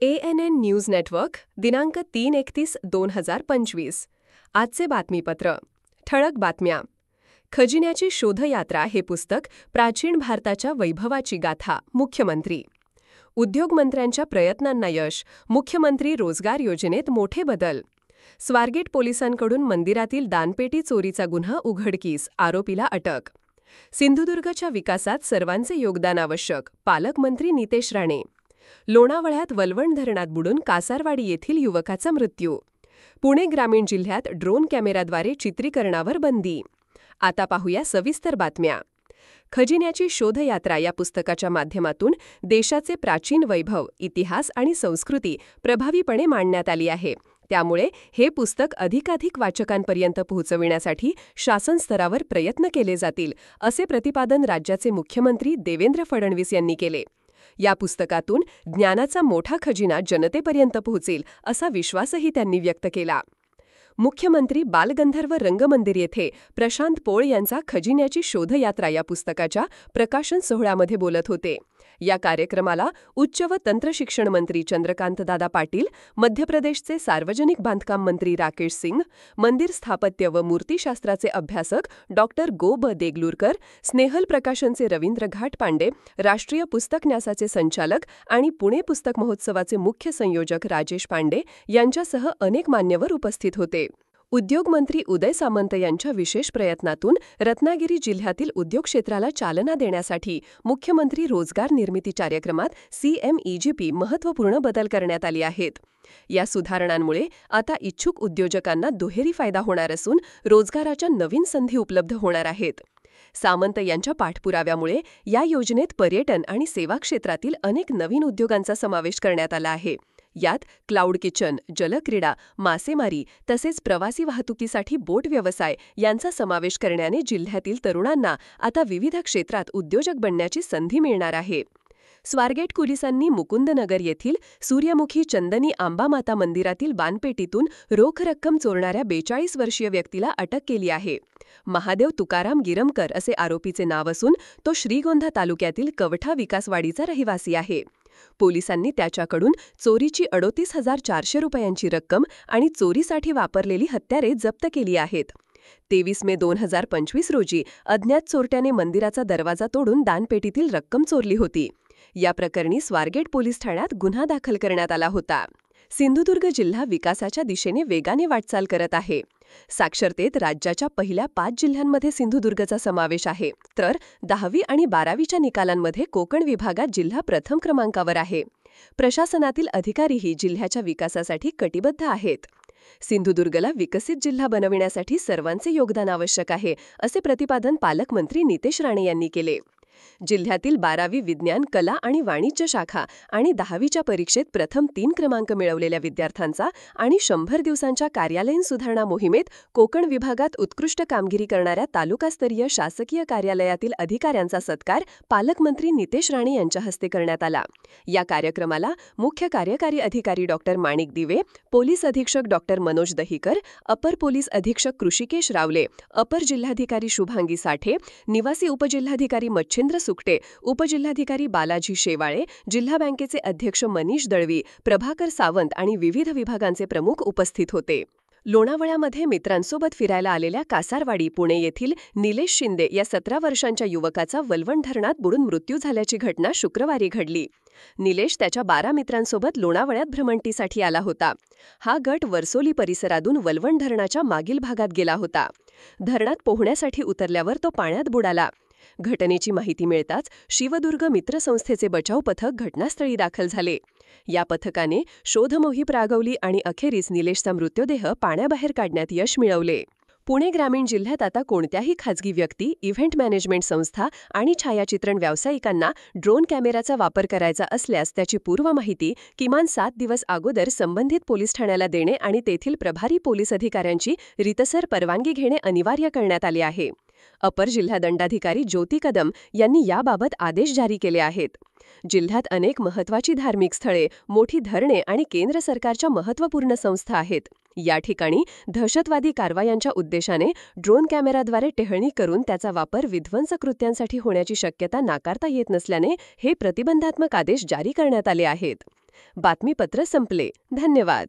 ANN news network दिनांक 3/31/2025. आजचे बातमीपत्र. ठळक बातम्या. खजिन्याची शोधयात्रा हे पुस्तक प्राचीन भारताच्या वैभवाची गाथा. मुख्यमंत्री. उद्योगमंत्र्यांच्या प्रयत्नांना यश. मुख्यमंत्री रोजगार योजनेत मोठे बदल. स्वारगेट पोलिसांकडून मंदिरातील दानपेटी चोरीचा गुन्हा उघडकीस. आरोपीला अटक. सिंधुदुर्गच्या विकासात सर्वांचे योगदान आवश्यक. पालकमंत्री नितेश राणे. लोणावळ्यात वलवण धरणात बुडून कासारवाडी येथील युवकाचा मृत्यू. पुणे ग्रामीण जिल्ह्यात ड्रोन कॅमेराद्वारे चित्रीकरणावर बंदी. आता पाहूया सविस्तर बातम्या. खजिन्याची शोधयात्रा या पुस्तकाच्या माध्यमातून देशाचे प्राचीन वैभव, इतिहास आणि संस्कृती प्रभावीपणे मांडण्यात आली आहे. त्यामुळे हे पुस्तक अधिकाधिक वाचकांपर्यंत पोहोचविण्यासाठी शासन स्तरावर प्रयत्न केले जातील, असे प्रतिपादन राज्याचे मुख्यमंत्री देवेंद्र फडणवीस यांनी केले. या पुस्तकातून ज्ञानाचा मोठा खजिना जनतेपर्यंत पोहोचेल, असा विश्वासही त्यांनी व्यक्त केला. मुख्यमंत्री बालगंधर्व रंगमंदिर येथे प्रशांत पोळ यांचा खजिन्याची शोधयात्रा या पुस्तकाच्या प्रकाशन सोहळ्यामध्ये बोलत होते. या कार्यक्रमाला उच्च व तंत्रशिक्षण मंत्री चंद्रकांतदादा पाटील, मध्य प्रदेशचे सार्वजनिक बांधकाम मंत्री राकेश सिंग, मंदिर स्थापत्य व मूर्तिशास्त्राचे अभ्यासक डॉक्टर गो. ब. देगलूरकर, स्नेहल प्रकाशनचे रवींद्र घाटपांडे, राष्ट्रीय पुस्तक न्यासाचे संचालक आणि पुणे पुस्तक महोत्सवाचे मुख्य संयोजक राजेश पांडे यांच्यासह अनेक मान्यवर उपस्थित होते. उद्योगमंत्री उदय सामंत यांच्या विशेष प्रयत्नातून रत्नागिरी जिल्ह्यातील उद्योग क्षेत्राला चालना देण्यासाठी मुख्यमंत्री रोजगार निर्मिती कार्यक्रमात CMEGP महत्त्वपूर्ण बदल करण्यात आले आहेत. या सुधारणांमुळे आता इच्छुक उद्योजकांना दुहेरी फायदा होणार असून रोजगाराच्या नवीन संधी उपलब्ध होणार आहेत. सामंत यांच्या पाठपुराव्यामुळे या योजनेत पर्यटन आणि सेवा क्षेत्रातील अनेक नवीन उद्योगांचा समावेश करण्यात आला आहे. यात क्लाउड किचन, जलक्रीडा, मासेमारी तसेच प्रवासी वाहतुकीसाठी बोट व्यवसाय यांचा समावेश करण्याने जिल्ह्यातील तरुणांना आता विविध क्षेत्रात उद्योजक बनण्याची संधी मिळणार आहे. स्वारगेट पोलिसांनी मुकुंदनगर येथील सूर्यमुखी चंदनी आंबामाता मंदिरातील बानपेटीतून रोख रक्कम चोरणाऱ्या 42 वर्षीय व्यक्तीला अटक केली आहे. महादेव तुकाराम गिरमकर असे आरोपीचे नाव असून तो श्रीगोंदा तालुक्यातील कवठा विकासवाडीचा रहिवासी आहे. पोलिसांनी त्याच्याकडून चोरीची 38,400 रुपयांची रक्कम आणि चोरीसाठी वापरलेली हत्यारे जप्त केली आहेत. 23 मे 2025 रोजी अज्ञात चोरट्याने मंदिराचा दरवाजा तोडून दानपेटीतील रक्कम चोरली होती. या प्रकरणी स्वारगेट पोलीस ठाण्यात गुन्हा दाखल करण्यात आला होता. सिंधुदुर्ग जिल्हा विकासाच्या दिशेने वेगाने वाटचाल करत आहे. साक्षरतेत राज्याच्या पहिल्या 5 जिल्ह्यांमध्ये सिंधुदुर्गचा समावेश आहे, तर 10वी आणि 12वीच्या निकालांमध्ये कोकण विभागात जिल्हा प्रथम क्रमांकावर आहे. प्रशासनातील अधिकारीही जिल्ह्याच्या विकासासाठी कटिबद्ध आहेत. सिंधुदुर्गला विकसित जिल्हा बनविण्यासाठी सर्वांचे योगदान आवश्यक आहे, असे प्रतिपादन पालकमंत्री नितेश राणे यांनी केले. जिल्ह्यातील 12वी विज्ञान, कला आणि वाणिज्य शाखा आणि 10वीच्या परीक्षेत प्रथम 3 क्रमांक मिळवलेल्या विद्यार्थ्यांचा आणि 100 दिवसांच्या कार्यालयीन सुधारणा मोहिमेत कोकण विभागात उत्कृष्ट कामगिरी करणाऱ्या तालुकास्तरीय शासकीय कार्यालयातील अधिकाऱ्यांचा सत्कार पालकमंत्री नितेश राणे यांच्या हस्ते करण्यात आला. या कार्यक्रमाला मुख्य कार्यकारी अधिकारी डॉक्टर माणिक दिवे, पोलीस अधीक्षक डॉक्टर मनोज दहिकर, अपर पोलीस अधीक्षक कृषिकेश रावले, अपर जिल्हाधिकारी शुभांगी साठे, निवासी उपजिल्हाधिकारी मच्छिंद्र सुकटे, उपजिल्हाधिकारी बालाजी शेवाळे, जिल्हा बँकेचे अध्यक्ष मनीष दळवी, प्रभाकर सावंत आणि विविध विभागांचे प्रमुख उपस्थित होते. लोणावळ्यामध्ये मित्रांसोबत फिरायला आलेल्या कासारवाडी, पुणे येथील निलेश शिंदे या 17 वर्षांच्या युवकाचा वलवण धरणात बुडून मृत्यू झाल्याची घटना शुक्रवारी घडली. निलेश त्याच्या 12 मित्रांसोबत लोणावळ्यात भ्रमंतीसाठी आला होता. हा गट वर्सोली परिसरातून वलवण धरणाच्या मागील भागात गेला होता. धरणात पोहण्यासाठी उतरल्यावर तो पाण्यात बुडाला. घटनेची माहिती मिळताच शिवदुर्ग मित्र संस्थेचे बचाव पथक घटनास्थळी दाखल झाले. या पथकाने शोधमोहीम राबवली आणि अखेरीस निलेशचा मृतदेह पाण्याबाहेर काढण्यात यश मिळवले. पुणे ग्रामीण जिल्ह्यात आता कोणत्याही खाजगी व्यक्ती, इव्हेंट मॅनेजमेंट संस्था आणि छायाचित्रण व्यावसायिकांना ड्रोन कॅमेराचा वापर करायचा असल्यास त्याची पूर्व माहिती किमान 7 दिवस अगोदर संबंधित पोलीस ठाण्याला देणे आणि तेथील प्रभारी पोलीस अधिकाऱ्यांची रितसर परवानगी घेणे अनिवार्य करण्यात आले आहे. अपर जिल्हा दंडाधिकारी ज्योती कदम यांनी याबाबत आदेश जारी केले आहेत. जिल्ह्यात अनेक महत्त्वाची धार्मिक स्थळे, मोठी धरणे आणि केंद्र सरकारच्या महत्त्वपूर्ण संस्था आहेत. या ठिकाणी दहशतवादी कारवायांच्या उद्देशाने ड्रोन कॅमेराद्वारे टेहळणी करून त्याचा वापर विध्वंस कृत्यांसाठी होण्याची शक्यता नाकारता येत नसल्याने हे प्रतिबंधात्मक आदेश जारी करण्यात आले आहेत. बातमीपत्र संपले. धन्यवाद.